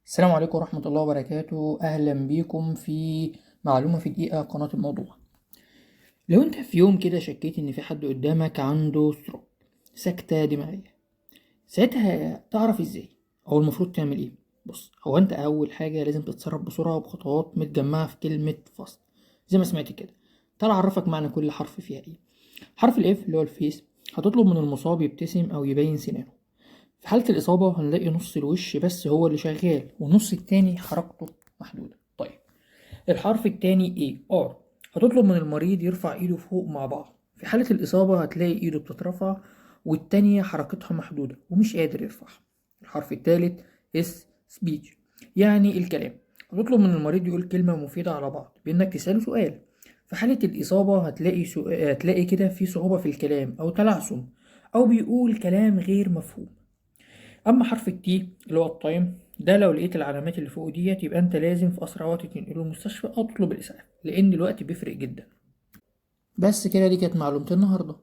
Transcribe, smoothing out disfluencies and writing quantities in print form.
السلام عليكم ورحمة الله وبركاته. أهلا بيكم في معلومة في دقيقة قناة الموضوع. لو أنت في يوم كده شكيت إن في حد قدامك عنده ستروك، سكتة دماغية، ساعتها تعرف إزاي أو المفروض تعمل إيه؟ بص، هو أنت أول حاجة لازم تتصرف بسرعة وبخطوات متجمعة في كلمة فصل زي ما سمعت كده. تعال أعرفك معنى كل حرف فيها إيه. حرف الإف اللي هو الفيس، هتطلب من المصاب يبتسم أو يبين سنانه. في حالة الإصابة هنلاقي نص الوش بس هو اللي شغال والنص التاني حركته محدودة. طيب، الحرف التاني ايه؟ ار. هتطلب من المريض يرفع ايده فوق مع بعض. في حالة الإصابة هتلاقي ايده بتترفع والتانية حركتها محدودة ومش قادر يرفعها. الحرف التالت اس، سبيتش، يعني الكلام. هتطلب من المريض يقول كلمة مفيدة على بعض بإنك تسأله سؤال. في حالة الإصابة هتلاقي كده في صعوبة في الكلام أو تلعثم، أو بيقول كلام غير مفهوم. اما حرف التي اللي هو التايم ده، لو لقيت العلامات اللي فوق ديت يبقى انت لازم في اسرع وقت تنقله المستشفى او تطلب الاسعاف، لان الوقت بيفرق جدا. بس كده، دي كانت معلومة النهارده.